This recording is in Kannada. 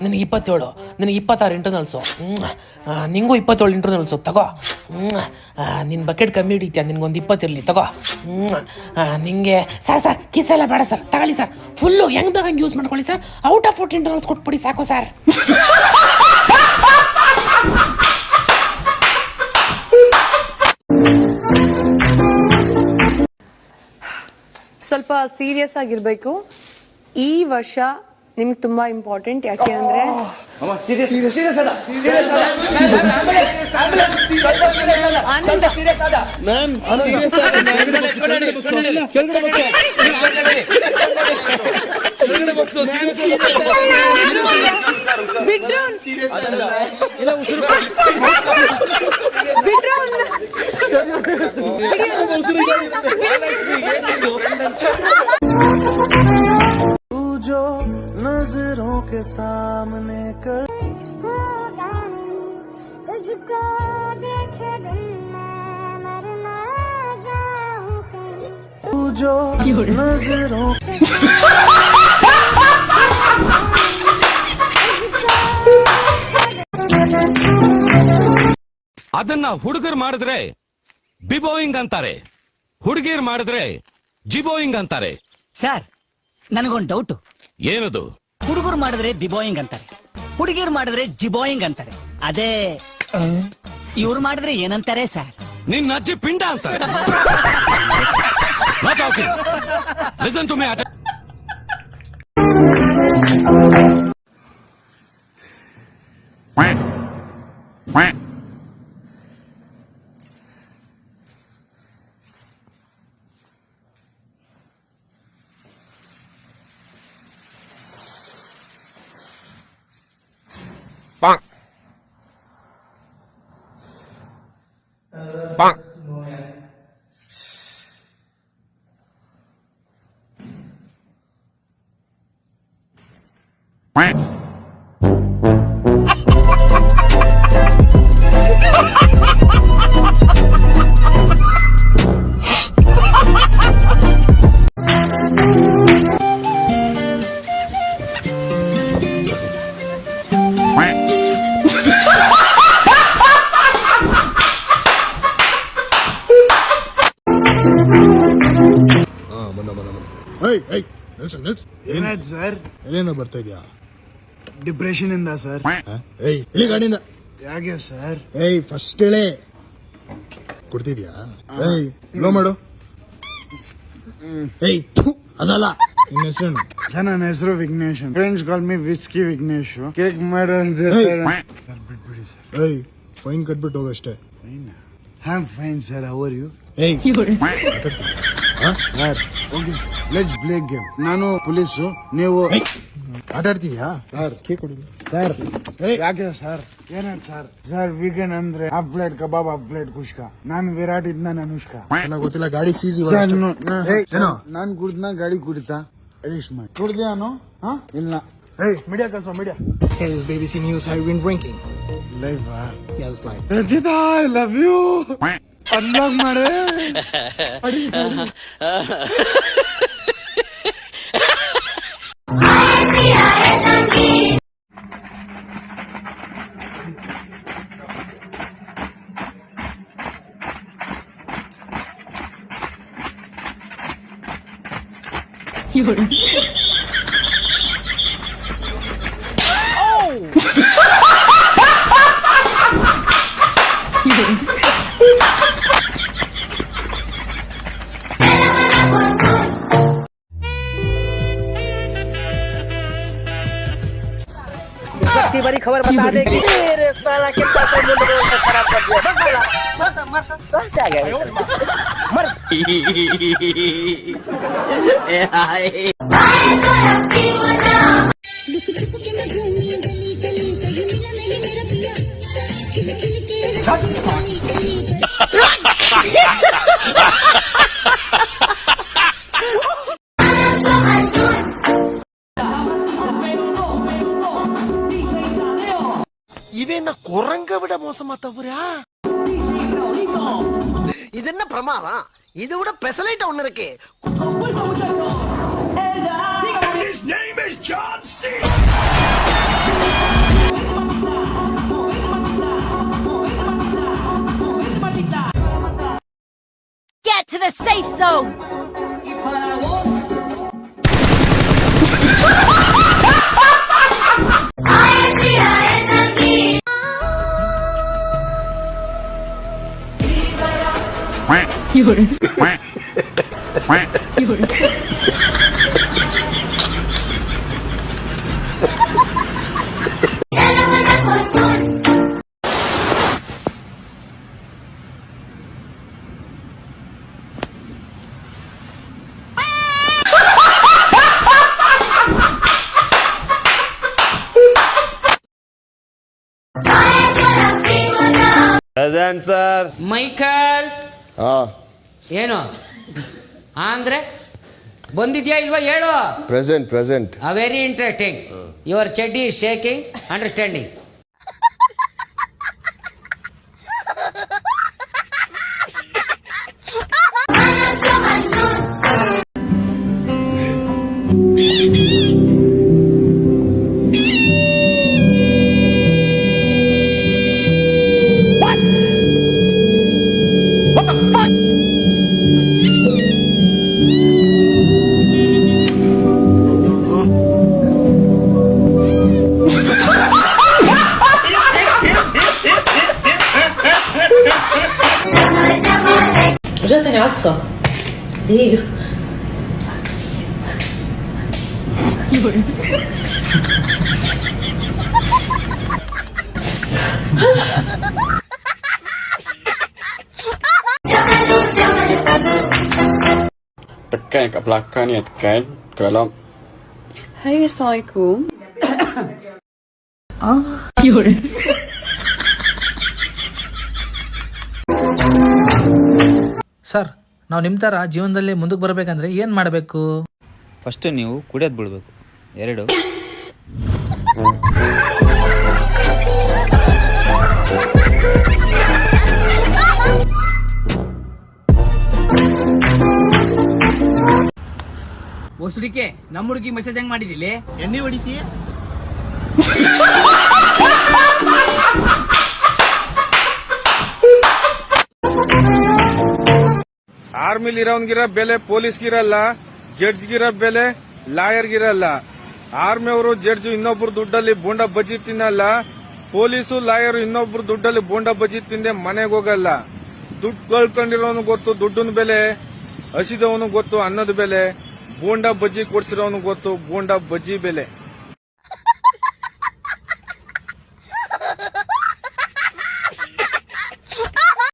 ನಿನಗೆ 27, ನಿನಗೆ 26 ಇಂಟರ್ನಲ್ಸು. ನಿಂಗೂ 27 ಇಂಟರ್ನಲ್ಸು ತಗೋ. ನಿನ್ನ ಬಕೆಟ್ ಕಮ್ಮಿ ಹಿಡಿತೀಯ, ನಿನ್ಗೊಂದು 20 ಇರಲಿ ತಗೋ. ನಿಂಗೆ ಸರ್ ಕಿಸೆಲ್ಲ ಬೇಡ ಸರ್, ತಗೊಳ್ಳಿ ಸರ್, ಫುಲ್ಲು ಹೆಂಗೆ ಬೇಕು ಹಂಗೆ ಯೂಸ್ ಮಾಡ್ಕೊಳ್ಳಿ ಸರ್. ಔಟ್ ಆಫ್ 40 ಇಂಟರ್ನಲ್ಸ್ ಕೊಟ್ಬಿಡಿ ಸಾಕು ಸರ್. ಸ್ವಲ್ಪ ಸೀರಿಯಸ್ ಆಗಿರ್ಬೇಕು. ಈ ವರ್ಷ ನಿಮ್ಗೆ ತುಂಬಾ ಇಂಪಾರ್ಟೆಂಟ್. ಯಾಕೆ ಅಂದ್ರೆ जो नजरों के सामने कर तुझको देखे दिन मैं मर ना जाऊं तू जो नजरों ಅದನ್ನ ಹುಡುಗರು ಮಾಡಿದ್ರೆ ಬಿಬೋಯಿಂಗ್ ಅಂತಾರೆ, ಹುಡುಗಿರ್ ಮಾಡಿದ್ರೆ ಜಿಬೋಯಿಂಗ್ ಅಂತಾರೆ. ಸರ್, ನನಗೊಂದು ಡೌಟ್. ಏನದು? ಹುಡುಗರು ಮಾಡಿದ್ರೆ ಬಿಬೋಯಿಂಗ್ ಅಂತಾರೆ, ಹುಡುಗಿರು ಮಾಡಿದ್ರೆ ಜಿಬೋಯಿಂಗ್ ಅಂತಾರೆ. ಅದೇ ಇವ್ರು ಮಾಡಿದ್ರೆ ಏನಂತಾರೆ ಸರ್? ನಿನ್ನ ಅಜ್ಜಿ ಪಿಂಡ ಅಂತಾರೆ. Listen to me. Bonk. Bonk. ಏನಾಯ್ತು ಸರ್? ಎಲ್ಲಿಂದ ಬರ್ತಾ ಇದೆಯಾ? ಡಿಪ್ರೆಷನ್ ಇಂದ ಸರ್. ಇಳಿ ಗಾಡಿಯಿಂದ. ಯಾಕೆ ಸರ್? ಫಸ್ಟ್ ಹೇಳಿ ಕೊಡ್ತಿದ್ಯಾ? ಲೋ ಮಾಡು. ಅದಲ್ಲ, ನಿನ್ನ ಹೆಸರು? ಸರ್, ನನ್ನ ಹೆಸರು Vignesh. Friends call me whisky Vignesh. Cake ಮಾಡೋ ಬಿಟ್ಬಿಡಿ ಸರ್. ಫೈನ್ ಕಟ್ಬಿಟ್ಟು ಹೋಗಷ್ಟೇ. Fine sir. How are you? Okay sir, let's play game. ನಾನು ಪೊಲೀಸು, ನೀವು ಆಟ ಆಡ್ತೀವ್ಯಾ ಸರ್? ಕೇಕ್ ಕೊಡಿ ಸರ್. ಯಾಕೆ ಸರ್? ಏನಾಯ್ತು ಸರ್? ಸರ್, ವೀಕೆಂಡ್ ಅಂದ್ರೆ half plate kebab, half plate kushka. ನಾನು ವಿರಾಟ್ ಇದ್ನ ಅನುಷ್ಕಾ. ಗೊತ್ತಿಲ್ಲ. ಗಾಡಿ ಸೀಸಿ. ನಾನ್ ಕುಡ್ದನ, ಗಾಡಿ ಕುಡಿತಾ ಅರೆಸ್ಟ್ ಮಾಡಿ. ಕುಡ್ದ್ಯಾನು? ಇಲ್ಲ. ಮೀಡಿಯಾ ಕಳ್ಸೋ, media. BBC News have been drinking. Life? Yes, live. Rachita, I love you. Unlock ಮಾಡೆ. इतनी बड़ी खबर बता दे कि तेरे साला के पास खराब कर दिया. बस बोला, मर कहां से आ गया? मर. ನೀವೇನ ಕೊರಂಗ ಬಿಡ ಮೋಸ ಮಾತಾವ್ರ್ಯಾ ಇದನ್ನ ಪ್ರಮಾಣ ಇದು ಕೂಡ ಪೆಸಲೈಟ್ ಒಣ್ಣರಕ್ಕೆ His name is John C. Get to the safe zone. Present sir. Michael ಹಾ ಏನು ಅಂದ್ರೆ ಬಂದಿದ್ಯಾ ಇಲ್ವಾ ಹೇಳು. Present present. Very interesting. Your ಚೆಡ್ಡಿ is shaking understanding. Że to nie o co? Dio. Tekan kat belakang ni, tekan ke dalam. Hai, Assalamualaikum. Sir, ನಾವು ನಿಮ್ಮ ಥರ ಜೀವನದಲ್ಲಿ ಮುಂದಕ್ಕೆ ಬರಬೇಕಂದ್ರೆ ಏನು ಮಾಡಬೇಕು? ಫಸ್ಟ್ ನೀವು ಕುಡಿಯೋದು ಬಿಡಬೇಕು. 2 ಹೊಸಡಿಕೆ ನಮ್ಮ ಹುಡುಗಿ ಮೆಸೇಜ್ ಹೆಂಗ್ ಮಾಡಿದಿಲ್ಲ? ಎಣ್ಣೆ ಹೊಡಿತೀಯ? ಆರ್ಮಿಲಿರೋನ್ಗಿರೋ ಬೆಲೆ ಪೊಲೀಸ್ಗಿರಲ್ಲ, ಜಡ್ಜ್ಗಿರೋ ಬೆಲೆ ಲಾಯರ್ಗಿರಲ್ಲ. ಆರ್ಮಿ ಅವರು ಜಡ್ಜ್ ಇನ್ನೊಬ್ರು ದುಡ್ಡಲ್ಲಿ ಬೋಂಡ ಬಜ್ಜಿ ತಿನ್ನಲ್ಲ, ಪೊಲೀಸು ಲಾಯರ್ ಇನ್ನೊಬ್ರು ದುಡ್ಡಲ್ಲಿ ಬೋಂಡ ಬಜ್ಜಿ ತಿಂದೆ ಮನೆಗೆ ಹೋಗಲ್ಲ. ದುಡ್ಡು ಕಳ್ಕೊಂಡಿರೋನು ಗೊತ್ತು ದುಡ್ಡನ ಬೆಲೆ, ಹಸಿದವನು ಗೊತ್ತು ಅನ್ನದ ಬೆಲೆ, ಬೋಂಡ ಬಜ್ಜಿ ಕೊಡ್ಸಿರೋನು ಗೊತ್ತು ಬೋಂಡ ಬಜ್ಜಿ ಬೆಲೆ.